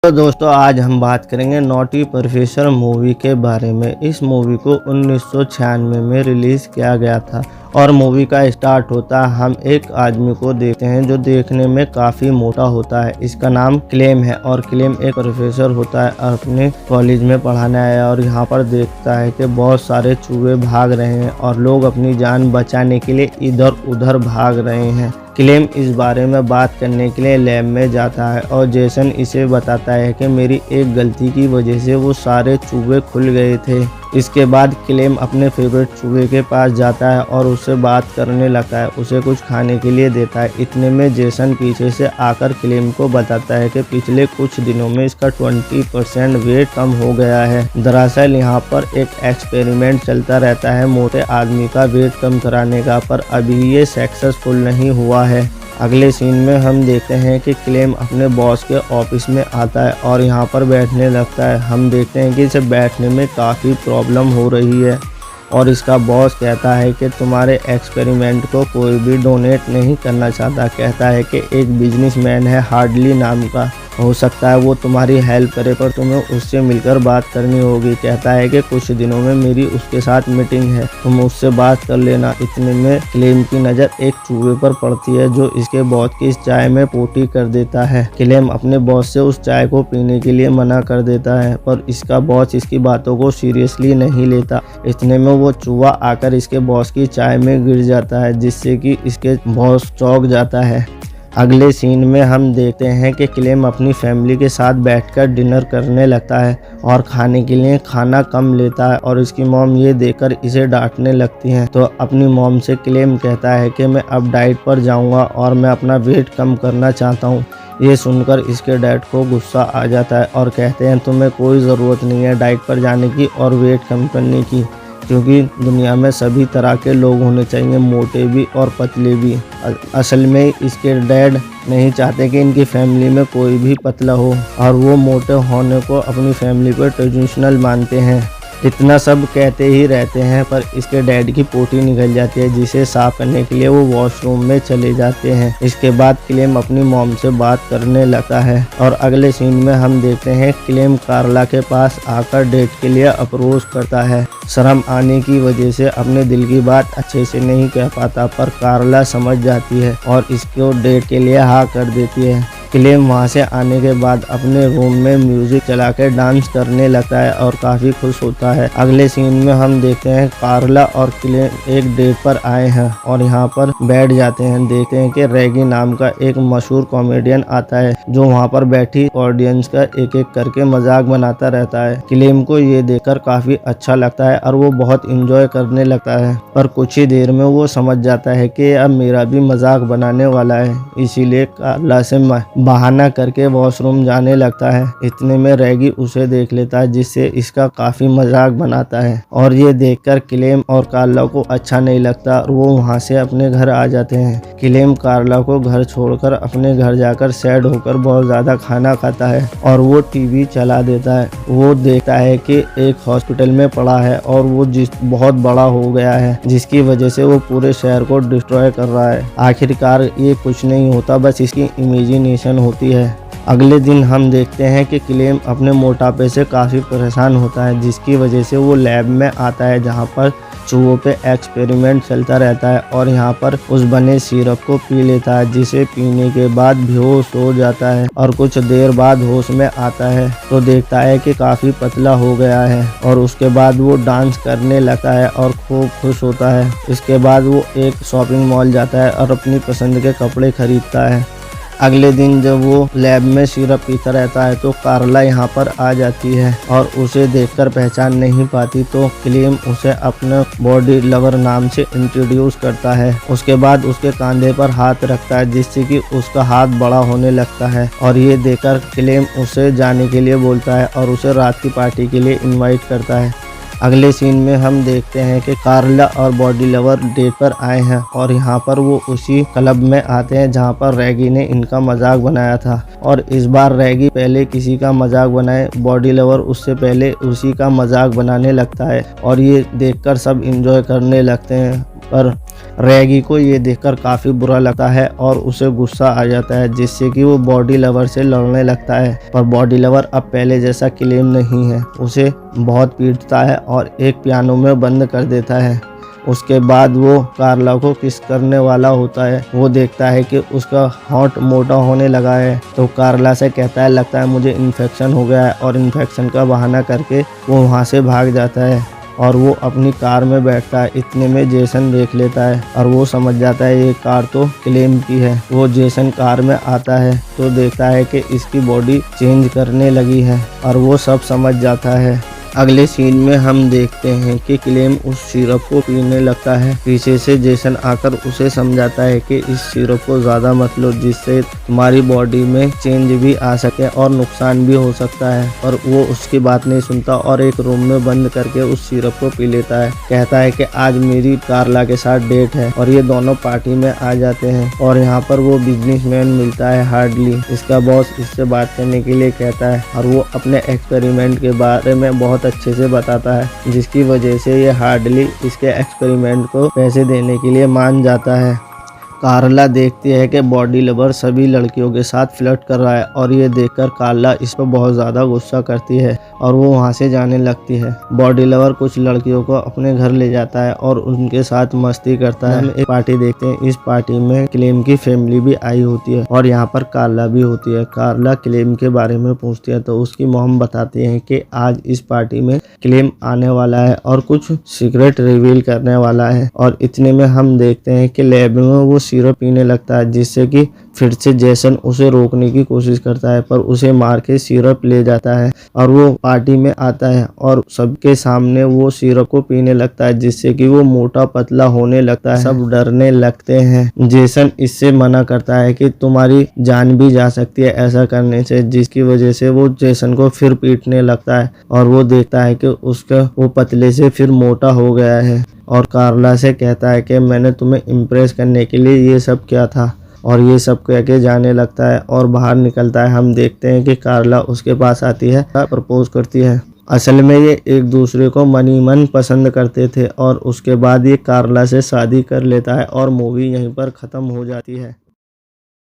तो दोस्तों आज हम बात करेंगे नॉटी प्रोफेसर मूवी के बारे में। इस मूवी को 1996 में रिलीज़ किया गया था और मूवी का स्टार्ट होता है हम एक आदमी को देखते हैं जो देखने में काफ़ी मोटा होता है। इसका नाम क्लेम है और क्लेम एक प्रोफेसर होता है, अपने कॉलेज में पढ़ाने आया और यहाँ पर देखता है कि बहुत सारे चूहे भाग रहे हैं और लोग अपनी जान बचाने के लिए इधर उधर भाग रहे हैं। क्लेम इस बारे में बात करने के लिए लैब में जाता है और जेसन इसे बताता है कि मेरी एक गलती की वजह से वो सारे चूहे खुल गए थे। इसके बाद क्लेम अपने फेवरेट चूहे के पास जाता है और उससे बात करने लगता है, उसे कुछ खाने के लिए देता है। इतने में जेसन पीछे से आकर क्लेम को बताता है कि पिछले कुछ दिनों में इसका 20% वेट कम हो गया है। दरअसल यहाँ पर एक एक्सपेरिमेंट चलता रहता है मोटे आदमी का वेट कम कराने का, पर अभी ये सक्सेसफुल नहीं हुआ है। अगले सीन में हम देखते हैं कि क्लेम अपने बॉस के ऑफिस में आता है और यहाँ पर बैठने लगता है। हम देखते हैं कि इसे बैठने में काफ़ी प्रॉब्लम हो रही है और इसका बॉस कहता है कि तुम्हारे एक्सपेरिमेंट को कोई भी डोनेट नहीं करना चाहता। कहता है कि एक बिजनेसमैन है हार्डली नाम का, हो सकता है वो तुम्हारी हेल्प करे, पर तुम्हें उससे मिलकर बात करनी होगी। कहता है कि कुछ दिनों में मेरी उसके साथ मीटिंग है, तुम उससे बात कर लेना। इतने में क्लेम की नज़र एक चूहे पर पड़ती है जो इसके बॉस की इस चाय में पोटी कर देता है। क्लेम अपने बॉस से उस चाय को पीने के लिए मना कर देता है, पर इसका बॉस इसकी बातों को सीरियसली नहीं लेता। इतने में वो चूहा आकर इसके बॉस की चाय में गिर जाता है जिससे कि इसके बॉस चौंक जाता है। अगले सीन में हम देखते हैं कि क्लेम अपनी फैमिली के साथ बैठकर डिनर करने लगता है और खाने के लिए खाना कम लेता है और इसकी मॉम ये देखकर इसे डांटने लगती हैं। तो अपनी मॉम से क्लेम कहता है कि मैं अब डाइट पर जाऊंगा और मैं अपना वेट कम करना चाहता हूँ। ये सुनकर इसके डैड को गुस्सा आ जाता है और कहते हैं तुम्हें कोई ज़रूरत नहीं है डाइट पर जाने की और वेट कम करने की, क्योंकि दुनिया में सभी तरह के लोग होने चाहिए, मोटे भी और पतले भी। असल में इसके डैड नहीं चाहते कि इनकी फैमिली में कोई भी पतला हो और वो मोटे होने को अपनी फैमिली पर ट्रेडिशनल मानते हैं। इतना सब कहते ही रहते हैं पर इसके डैड की पोटी निकल जाती है जिसे साफ करने के लिए वो वॉशरूम में चले जाते हैं। इसके बाद क्लेम अपनी मॉम से बात करने लगता है और अगले सीन में हम देखते हैं क्लेम कार्ला के पास आकर डेट के लिए अप्रोच करता है। शर्म आने की वजह से अपने दिल की बात अच्छे से नहीं कह पाता, पर कार्ला समझ जाती है और इसको डेट के लिए हाँ कर देती है। क्लेम वहाँ से आने के बाद अपने रूम में म्यूजिक चलाकर डांस करने लगता है और काफ़ी खुश होता है। अगले सीन में हम देखते हैं कार्ला और क्लेम एक डेट पर आए हैं और यहाँ पर बैठ जाते हैं। देखते हैं कि रैगी नाम का एक मशहूर कॉमेडियन आता है जो वहाँ पर बैठी ऑडियंस का एक एक करके मजाक बनाता रहता है। क्लेम को ये देखकर काफ़ी अच्छा लगता है और वो बहुत इंजॉय करने लगता है, पर कुछ ही देर में वो समझ जाता है कि अब मेरा भी मजाक बनाने वाला है, इसीलिए कार्ला से बहाना करके वॉशरूम जाने लगता है। इतने में रैगी उसे देख लेता है जिससे इसका काफ़ी मजाक बनाता है और ये देखकर क्लेम और कार्ला को अच्छा नहीं लगता और वो वहाँ से अपने घर आ जाते हैं। क्लेम कार्ला को घर छोड़कर अपने घर जाकर सैड होकर बहुत ज़्यादा खाना खाता है और वो टीवी चला देता है। वो देखता है कि एक हॉस्पिटल में पड़ा है और वो बहुत बड़ा हो गया है जिसकी वजह से वो पूरे शहर को डिस्ट्रॉय कर रहा है। आखिरकार ये कुछ नहीं होता, बस इसकी इमेजिनेशन होती है। अगले दिन हम देखते हैं कि क्लेम अपने मोटापे से काफ़ी परेशान होता है जिसकी वजह से वो लैब में आता है जहाँ पर चूहों पे एक्सपेरिमेंट चलता रहता है और यहाँ पर उस बने सिरप को पी लेता है जिसे पीने के बाद बेहोश हो जाता है और कुछ देर बाद होश में आता है तो देखता है कि काफ़ी पतला हो गया है और उसके बाद वो डांस करने लगता है और खूब खुश होता है। इसके बाद वो एक शॉपिंग मॉल जाता है और अपनी पसंद के कपड़े खरीदता है। अगले दिन जब वो लैब में सिरप पीता रहता है तो कार्ला यहाँ पर आ जाती है और उसे देखकर पहचान नहीं पाती, तो क्लेम उसे अपने बॉडी लवर नाम से इंट्रोड्यूस करता है। उसके बाद उसके कंधे पर हाथ रखता है जिससे कि उसका हाथ बड़ा होने लगता है और ये देखकर क्लेम उसे जाने के लिए बोलता है और उसे रात की पार्टी के लिए इन्वाइट करता है। अगले सीन में हम देखते हैं कि कार्ला और बॉडी लवर डेट पर आए हैं और यहाँ पर वो उसी क्लब में आते हैं जहाँ पर रैगी ने इनका मजाक बनाया था और इस बार रैगी पहले किसी का मजाक बनाए, बॉडी लवर उससे पहले उसी का मजाक बनाने लगता है और ये देखकर सब इंजॉय करने लगते हैं। पर रैगी को ये देखकर काफ़ी बुरा लगता है और उसे गुस्सा आ जाता है, जिससे कि वो बॉडी लवर से लड़ने लगता है। पर बॉडी लवर अब पहले जैसा क्लेम नहीं है, उसे बहुत पीटता है और एक पियानो में बंद कर देता है। उसके बाद वो कार्ला को किस करने वाला होता है। वो देखता है कि उसका होंठ मोटा होने लगा है, तो कार्ला से कहता है लगता है मुझे इन्फेक्शन हो गया है, और इन्फेक्शन का बहाना करके वो वहाँ से भाग जाता है और वो अपनी कार में बैठता है। इतने में जेसन देख लेता है और वो समझ जाता है ये कार तो क्लेम की है। वो जेसन कार में आता है तो देखता है कि इसकी बॉडी चेंज करने लगी है और वो सब समझ जाता है। अगले सीन में हम देखते हैं कि क्लेम उस सिरप को पीने लगता है। पीछे से जेसन आकर उसे समझाता है कि इस सिरप को ज़्यादा मत लो, जिससे तुम्हारी बॉडी में चेंज भी आ सके और नुकसान भी हो सकता है। और वो उसकी बात नहीं सुनता और एक रूम में बंद करके उस सिरप को पी लेता है। कहता है कि आज मेरी कार्ला के साथ डेट है, और ये दोनों पार्टी में आ जाते हैं। और यहाँ पर वो बिजनेसमैन मिलता है हार्डली। इसका बॉस इससे बात करने के लिए कहता है और वो अपने एक्सपेरिमेंट के बारे में बहुत अच्छे से बताता है, जिसकी वजह से ये हार्डली इसके एक्सपेरिमेंट को पैसे देने के लिए मान जाता है। कार्ला देखती है कि बॉडी लवर सभी लड़कियों के साथ फ्लर्ट कर रहा है, और ये देखकर कार्ला इस पर बहुत ज़्यादा गुस्सा करती है और वो वहाँ से जाने लगती है। बॉडी लवर कुछ लड़कियों को अपने घर ले जाता है और उनके साथ मस्ती करता है। हम एक पार्टी देखते हैं। इस पार्टी में क्लेम की फैमिली भी आई होती है और यहाँ पर कार्ला भी होती है। कार्ला क्लेम के बारे में पूछती है तो उसकी मॉम बताती है कि आज इस पार्टी में क्लेम आने वाला है और कुछ सीक्रेट रिवील करने वाला है। और इतने में हम देखते हैं कि लैब में वो सिरप पीने लगता है, जिससे कि फिर से जेसन उसे रोकने की कोशिश करता है, पर उसे मार के सिरप ले जाता है और वो पार्टी में आता है और सबके सामने वो सिरप को पीने लगता है, जिससे कि वो मोटा पतला होने लगता है। सब डरने लगते हैं। जेसन इससे मना करता है कि तुम्हारी जान भी जा सकती है ऐसा करने से, जिसकी वजह से वो जेसन को फिर पीटने लगता है और वो देखता है कि उसका वो पतले से फिर मोटा हो गया है। और कार्ला से कहता है कि मैंने तुम्हें इम्प्रेस करने के लिए ये सब किया था, और ये सब कह के जाने लगता है और बाहर निकलता है। हम देखते हैं कि कार्ला उसके पास आती है, प्रपोज करती है। असल में ये एक दूसरे को मन ही मन पसंद करते थे और उसके बाद ये कार्ला से शादी कर लेता है और मूवी यहीं पर ख़त्म हो जाती है।